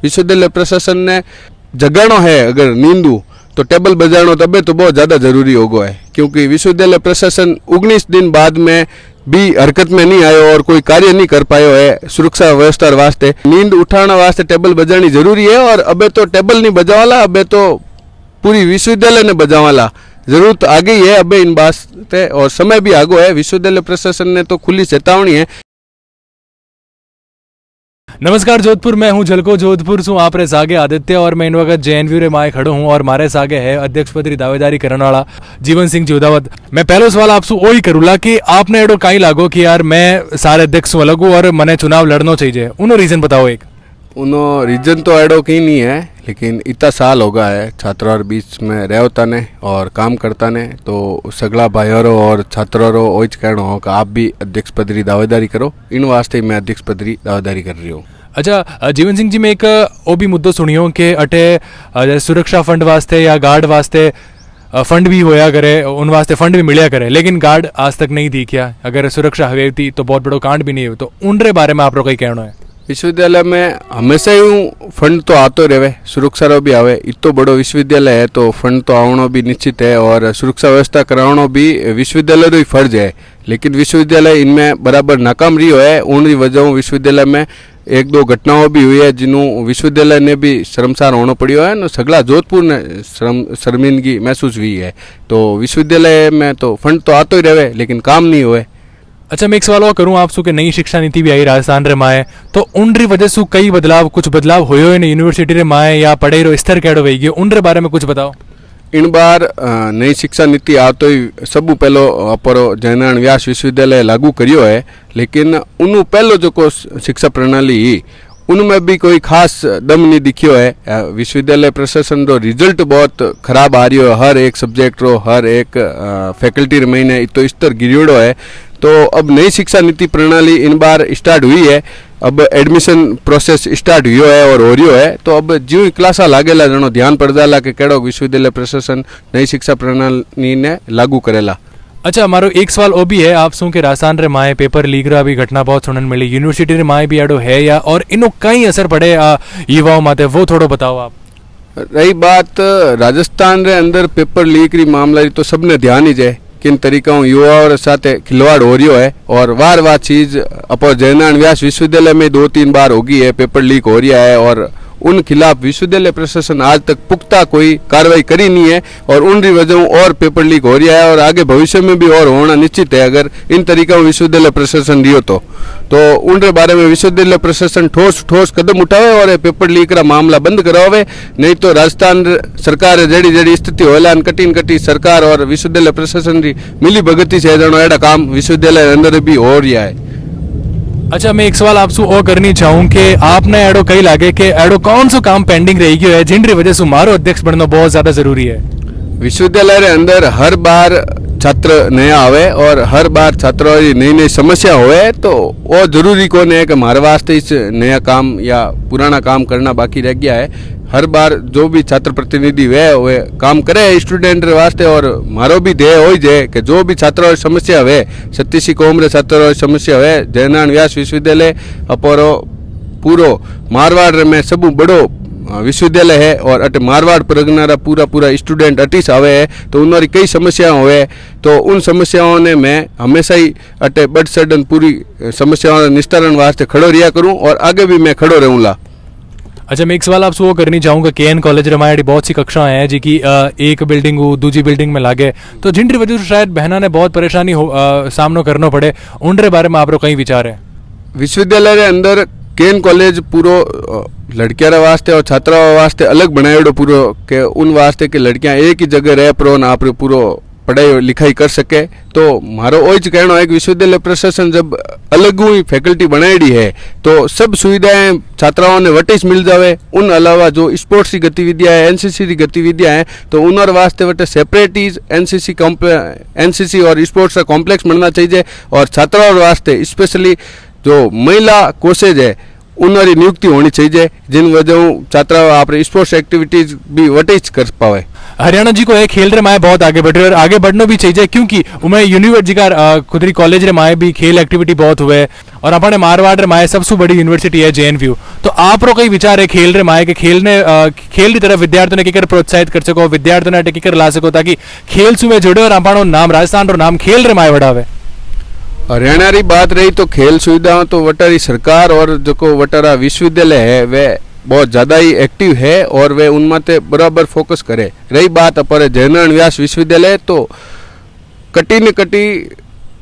विश्वविद्यालय प्रशासन ने जगानो है अगर नींदू तो टेबल बजानो तबे तो बहुत ज़्यादा जरूरी होगो है, क्योंकि विश्वविद्यालय प्रशासन 19 दिन बाद में भी हरकत में नहीं आयो और कोई कार्य नहीं कर पायो है सुरक्षा व्यवस्था वास्ते। नींद उठाने वास्ते टेबल बजानी जरूरी है और अबे तो टेबल नहीं बजावाला, अबे तो पूरी विश्वविद्यालय ने बजावाला। जरूरत आ गई है अबे इन वास्ते और समय भी आगो है। विश्वविद्यालय प्रशासन ने तो खुली चेतावनी है। नमस्कार जोधपुर, मैं हूं झलको जोधपुर से आप रे सागे आदित्य और मैं इन वक्त JNV रे माए खड़ो हूं और मारे सागे है अध्यक्ष पद री दावेदारी करने वाला जीवन सिंह जोधावत। मैं पहलो सवाल आपसे वही करूला कि आपने एडो कहीं लागो कि यार मैं सारे अध्यक्ष हूं अलग हूं और मने चुनाव लड़ना चाहिए, उनो रीजन बताओ। एक उनो रीजन तो एडो कहीं नहीं है, लेकिन इतना साल होगा है छात्रों और बीच में रहता ने और काम करता ने, तो सगला भाइयों और छात्रों रो ओज कहना हो कि आप भी अध्यक्ष पद री दावेदारी करो। इन वास्ते मैं अध्यक्ष पद री दावेदारी कर रही हूँ। अच्छा जीवन सिंह जी, मैं एक वो भी मुद्दो सुनियो कि अटे सुरक्षा फंड वास्ते या गार्ड वास्ते फंड भी होया करे, उन वास्ते फंड भी मिलया करे, लेकिन गार्ड आज तक नहीं दिखिया। अगर सुरक्षा हुई थी तो बहुत बड़ो कांड भी नहीं हुई, तो उनरे बारे में आप कहीं कहना है? विश्वविद्यालय में हमेशा ही फंड तो आतो रहे, सुरक्षा रो भी आवे। इतो बड़ो विश्वविद्यालय है तो फंड तो आवनो भी निश्चित है और सुरक्षा व्यवस्था करावनो भी विश्वविद्यालय रो ही फर्ज है। लेकिन विश्वविद्यालय इनमें बराबर नाकाम रही है। उन वजह विश्वविद्यालय में एक दो घटनाओं भी हुई है जिन्हों विश्वविद्यालय ने भी शर्मसार होना पड़ियो है न सगला जोधपुर ने शर्मिंदगी महसूस हुई है। तो विश्वविद्यालय में तो फंड तो आतो ही रहे लेकिन काम नहीं हुए। अच्छा, मैं एक सवाल और करूँ आपसे कि नई शिक्षा नीति भी आई राजस्थान रे माए, तो उनरी वजह से कई बदलाव कुछ बदलाव होयो है यूनिवर्सिटी रे माए या पढ़ाई रो स्तर केड़ो वही गयो, उनरे बारे में कुछ बताओ। इन बार नई शिक्षा नीति आतो ही सबू पहलो अपरो जयनारायण व्यास विश्वविद्यालय लागू करियो है, लेकिन उनु पहलो जो शिक्षा प्रणाली उनमें भी कोई खास दम नहीं दिखियो है। विश्वविद्यालय प्रशासन रो रिजल्ट बहुत खराब आ रही है, हर एक सब्जेक्ट रो हर एक फैकल्टी रे महीने तो स्तर गिरियोड़ो है। तो अब नई शिक्षा नीति प्रणाली इन बार स्टार्ट हुई है, अब एडमिशन प्रोसेस स्टार्ट हुई है और हो रही है। तो अब जो क्लासा लागेला जनो ध्यान पड़ जाला कि केड़ो विश्वविद्यालय प्रशासन नई शिक्षा प्रणाली ने लागू करेला। अच्छा, हमारो एक सवाल वो भी है आपसों के राजस्थान रे माए पेपर लीक रा भी घटना बहुत सुनने मिली, यूनिवर्सिटी रे माए भी एडो है या और इनो कई असर पड़े युवाओं माते, वो थोड़ो बताओ आप। रही बात राजस्थान रे अंदर पेपर लीक री मामला तो सबने ध्यान ही जाए किन तरीका युवाओं साथ खिलवाड़ हो रही है और वार चीज अपो जयनारायण व्यास विश्वविद्यालय में 2-3 बार होगी है पेपर लीक हो रहा है और उन खिलाफ विश्वविद्यालय प्रशासन आज तक पुख्ता कोई कार्रवाई करी नहीं है और उन वजह और पेपर लीक हो रहा है और आगे भविष्य में भी और होना निश्चित है। अगर इन तरीका विश्वविद्यालय प्रशासन रियो तो उन बारे में विश्वविद्यालय प्रशासन ठोस कदम उठावे और पेपर लीक का मामला बंद करावे, नहीं तो राजस्थान सरकार जड़ी जड़ी स्थिति होला कटी सरकार और विश्वविद्यालय प्रशासन की मिली भगती से जनो एड़ा काम विश्वविद्यालय अंदर भी हो रहा है। अच्छा, मैं एक सवाल आपसे और करनी चाहूँ कि आपने एडो कहीं लागे कि एडो कौन सा काम पेंडिंग रह गयो है जिनकी वजह से मारो अध्यक्ष बनना बहुत ज्यादा जरूरी है? विश्वविद्यालय रे अंदर हर बार छात्र नया आवे और हर बार छात्रों की नई नई समस्या होए, तो वो जरूरी कौन है कि हमारे वास्ते इस नया काम या पुराना काम करना बाकी रह गया है। हर बार जो भी छात्र प्रतिनिधि वे काम करे स्टूडेंट वास्ते और मारो भी ध्येय हो जाए कि जो भी छात्रों की समस्या हुए 37 कौम रे छात्रों की समस्या हुए जयनारायण व्यास विश्वविद्यालय अपरो पूरो मारवाड़ में सबू बड़ो विश्वविद्यालय है और अटे मारवाड़ परगना पूरा स्टूडेंट अटीस आवे है, तो उनकी कई समस्याएं हुए तो उन समस्याओं ने मैं हमेशा ही अटे बड़ सडन पूरी समस्याओं निस्तारण वास्ते खड़ो रिया करूं और आगे भी मैं खड़ो रहूँगा। अच्छा, मैं एक सवाल आपसे वो करनी चाहूँगा KN कॉलेज रमायड़ी बहुत सी कक्षाएं हैं जी की एक बिल्डिंग दूसरी बिल्डिंग में लागे, तो जिनकी वजह से शायद बहना ने बहुत परेशानी सामना करना पड़े, उनके बारे में आप कई विचार है? विश्वविद्यालय के अंदर KN कॉलेज पूरो लड़कियां वास्ते और छात्राओं वास्ते अलग बनाएड़ो पूरो के उन वास्ते कि लड़कियां एक ही जगह रह प्रो ना आप पूरो पढ़ाई लिखाई कर सके। तो मारो ओज कहना है कि विश्वविद्यालय प्रशासन जब अलग हुई फैकल्टी बनाई है तो सब सुविधाएं छात्राओं ने वटिस मिल जावे। उन अलावा जो स्पोर्ट्स की गतिविधियां है NCC की गतिविधियां हैं तो उनर वास्ते वटे सेपरेट ही NCC और स्पोर्ट्स का कॉम्प्लेक्स बनना चाहिए और छात्राओं वास्ते स्पेशली जो महिला कोर्सेज है उनकी नियुक्ति होनी चाहिए जिन वजह छात्रा आप स्पोर्ट्स एक्टिविटीज भी वटिच कर पावे। हरियाणा जी को है खेल रे माए बहुत आगे बढ़ रहे और आगे बढ़ना भी चाहिए क्योंकि उमें यूनिवर्सिटी का खुदरी कॉलेज रे माए भी खेल एक्टिविटी बहुत हुए और अपने मारवाड़ रे माए सबसे बड़ी यूनिवर्सिटी है जेएनयू। तो आप रो कई विचार है खेल रे माए के खेल की तरफ विद्यार्थियों ने किकर प्रोत्साहित कर सको, विद्यार्थियों ने किकर ला सको ताकि खेल सुबह जुड़े और अपनो नाम राजस्थान रो नाम खेल रे माए बढ़ावे। हरियाणा री बात रही तो खेल सुविधाओं तो वटारी सरकार और जो को वटारा विश्वविद्यालय है वे बहुत ज़्यादा ही एक्टिव है और वे उनमाते बराबर फोकस करे। रही बात अपने जयनारायण व्यास विश्वविद्यालय तो कटी न कटी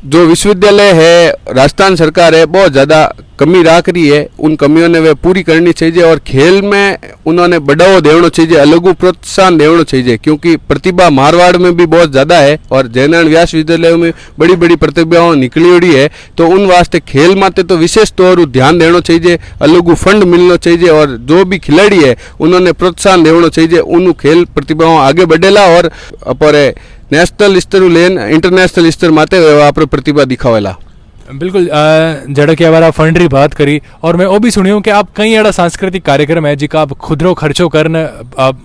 जो विश्वविद्यालय है राजस्थान सरकार है बहुत ज़्यादा कमी राख रही है, उन कमियों ने वे पूरी करनी चाहिए और खेल में उन्होंने बढ़ावा देना चाहिए, अलग प्रोत्साहन देना चाहिए क्योंकि प्रतिभा मारवाड़ में भी बहुत ज़्यादा है और जयनारायण व्यास विद्यालय में बड़ी बड़ी प्रतिभाओं निकली उड़ी है। तो उन वास्ते खेल माते तो विशेष तौर ज्ञान देना चाहिए, अलग फंड मिलना चाहिए और जो भी खिलाड़ी है उन्होंने प्रोत्साहन देना चाहिए, उन खेल प्रतिभाओं आगे बढ़ेला और अपने नेशनल स्तर लेन इंटरनेशनल स्तर माते आप प्रतिभा दिखावेला। बिल्कुल जड़ा की अगर आप फंड री बात करी और मैं वो भी सुनी हूँ कि आप कई एड़ा सांस्कृतिक कार्यक्रम है जिका आप खुदरो खर्चो करन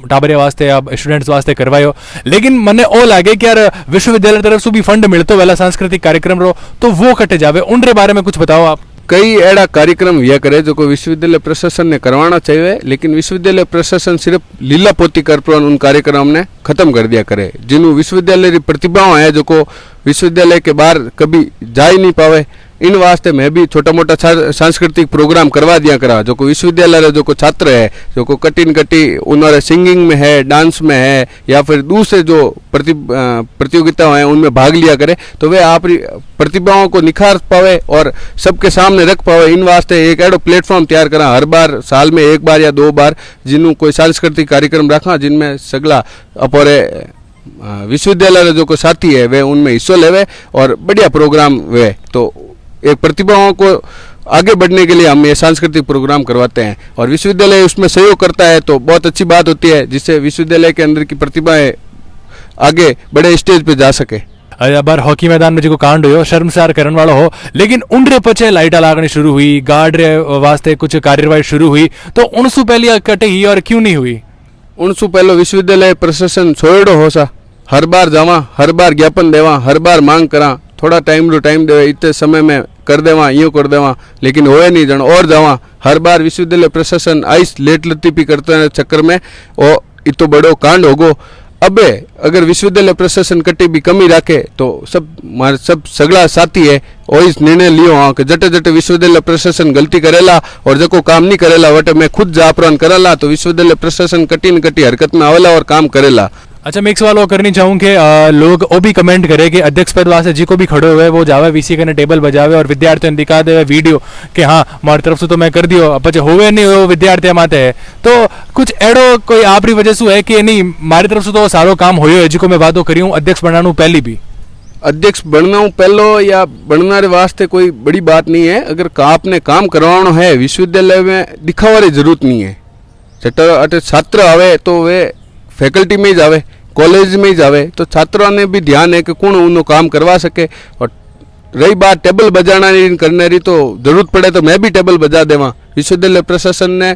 टाबरिया वास्ते आप स्टूडेंट्स वास्ते करवायो, लेकिन मने ओ लागे कि यार विश्वविद्यालय तरफ से भी फंड मिलतो वाला सांस्कृतिक कार्यक्रम रो तो वो कटे जावे, उन रे बारे में कुछ बताओ आप। कई एड़ा कार्यक्रम यह करे जो को विश्वविद्यालय प्रशासन ने करवाना चाहिए, लेकिन विश्वविद्यालय प्रशासन सिर्फ लीला पोती कर पर उन कार्यक्रम ने खत्म कर दिया करे। जिन्हों विश्वविद्यालय की प्रतिभाओं है जो को विश्वविद्यालय के बाहर कभी जा ही नहीं पावे, इन वास्ते मैं भी छोटा मोटा सांस्कृतिक प्रोग्राम करवा दिया करा। जो को विश्वविद्यालय जो को छात्र है जो को कटी उन्होंने सिंगिंग में है, डांस में है या फिर दूसरे जो प्रतियोगिताएं हैं उनमें भाग लिया करे तो वे आप प्रतिभाओं को निखार पावे और सबके सामने रख पावे। इन वास्ते एक एडो प्लेटफॉर्म तैयार करा, हर बार साल में एक बार या दो बार जिन्हों कोई सांस्कृतिक कार्यक्रम रखा जिनमें सगला अपने विश्वविद्यालय जो को साथी है वे उनमें हिस्सों लेवे और बढ़िया प्रोग्राम वे तो एक प्रतिभाओं को आगे बढ़ने के लिए हम ये सांस्कृतिक प्रोग्राम करवाते हैं और विश्वविद्यालय उसमें सहयोग करता है तो बहुत अच्छी बात होती है जिससे विश्वविद्यालय के अंदर की प्रतिभाएं आगे बड़े स्टेज पे जा सके। बार हॉकी मैदान में जो कांड हो शर्मसार करने वाला हो, लेकिन उनरे पचे लाइटा लागनी शुरू हुई, गार्ड रे वास्ते कुछ कार्यवाही शुरू हुई, तो उनसु पहले कटे ही और क्यों नहीं हुई? उनसु पहले विश्वविद्यालय प्रशासन छोड़ो हो सा, हर बार जावा, हर बार ज्ञापन देवा, हर बार मांग करा, थोड़ा टाइम रो टाइम देवे, इतने समय में कर देवा, यूँ कर देवा, लेकिन होए नहीं जन और जावा। हर बार विश्वविद्यालय प्रशासन आइस लेट लतीफी करते चक्कर में ओ इतो बड़ो कांड होगो। अबे अगर विश्वविद्यालय प्रशासन कटी भी कमी रखे तो सब सगला साथी है और इस निर्णय लियो हाँ कि जटे जटे विश्वविद्यालय प्रशासन गलती करेला और जको काम नहीं करेला वटे मैं खुद जापरान करेला तो विश्वविद्यालय प्रशासन कटी न कटी हरकत में आवेला और काम करेला। अच्छा, मैं एक सवाल वो करनी चाहूँ कि लोग वो भी कमेंट करे कि अध्यक्ष पद वास्ते जी को भी खड़े हुए वो जावे वीसी कने टेबल बजावे और विद्यार्थियों ने दिखा दे वीडियो कि हाँ हमारी तरफ से तो मैं कर दियो, अब होवे नहीं हो विद्यार्थी माते है तो कुछ एडो कोई आपरी वजह से है कि नहीं हमारी तरफ से तो सारो काम हो जी को मैं वादो करी हूँ अध्यक्ष बनाना पहली भी अध्यक्ष बनना हूँ पहलो या बनना रे वास्ते कोई बड़ी बात नहीं है। अगर आपने काम करवाना है विश्वविद्यालय में दिखावा री जरूरत नहीं है। छात्र आवे तो वे फैकल्टी में ही जावे, कॉलेज में ही जावे तो छात्रों ने भी ध्यान है कि कौन उन्होंने काम करवा सके। और रही बात टेबल बजाना करने री तो जरूरत पड़े तो मैं भी टेबल बजा देवा। विश्वविद्यालय प्रशासन ने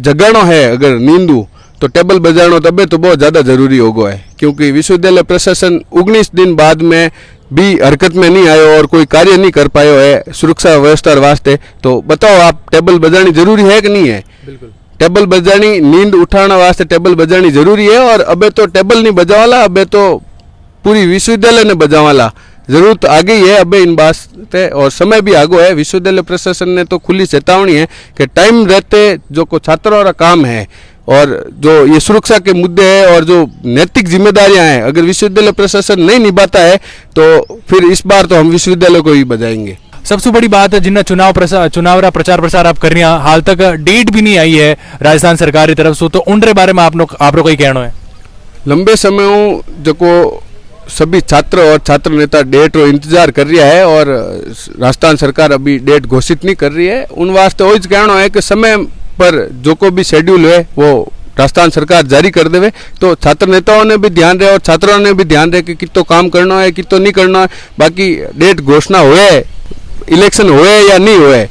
जगानो है अगर नींदू तो टेबल बजानो तबे तो बहुत ज़्यादा जरूरी हो गया है क्योंकि विश्वविद्यालय प्रशासन 19 दिन बाद में भी हरकत में नहीं आयो और कोई कार्य नहीं कर पायो है सुरक्षा व्यवस्था वास्ते। तो बताओ आप टेबल बजानी जरूरी है कि नहीं है? बिल्कुल टेबल बजानी नींद उठाना वास्ते टेबल बजानी जरूरी है और अबे तो टेबल नहीं बजावाला, अबे तो पूरी विश्वविद्यालय ने बजावाला। जरूरत आ गई है अबे इन वास्ते और समय भी आगो है। विश्वविद्यालय प्रशासन ने तो खुली चेतावनी है कि टाइम रहते जो को छात्रों का काम है और जो ये सुरक्षा के मुद्दे हैं और जो नैतिक जिम्मेदारियां हैं अगर विश्वविद्यालय प्रशासन नहीं निभाता है तो फिर इस बार तो हम विश्वविद्यालय को ही बजाएंगे। सबसे बड़ी बात है जिन्ना चुनाव का प्रचार प्रसार आप करनी हाल तक डेट भी नहीं आई है राजस्थान सरकार की तरफ से, तो उनके बारे में आप लोग कोई कहना है? लंबे समय जो को सभी छात्र और छात्र नेता डेट रो इंतजार कर रहा है और राजस्थान सरकार अभी डेट घोषित नहीं कर रही है। उन वास्ते वही कहना है कि समय पर जो को भी शेड्यूल है वो राजस्थान सरकार जारी कर देवे तो छात्र नेताओं ने भी ध्यान रहे और छात्रों ने भी ध्यान रहे कि कितो काम करना है कितो नहीं करना है। बाकी डेट घोषणा हुए इलेक्शन हुए या नहीं हुए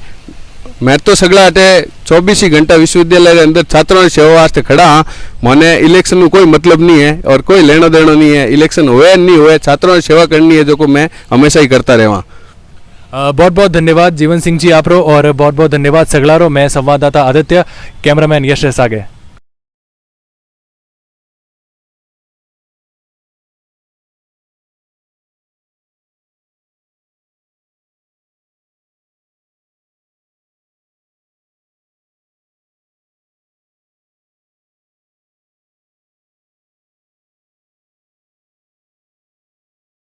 मैं तो सगला हटे 24 ही घंटा विश्वविद्यालय के अंदर छात्रों की सेवा वास्ते खड़ा हाँ। मने इलेक्शन में कोई मतलब नहीं है और कोई लेना देना नहीं है। इलेक्शन हुए नहीं हुए, छात्रों की सेवा करनी है, जो को मैं हमेशा ही करता रहा। बहुत बहुत धन्यवाद जीवन सिंह जी आपरो, और बहुत बहुत धन्यवाद सगलारो। मैं संवाददाता आदित्य, कैमरामैन यश सागे।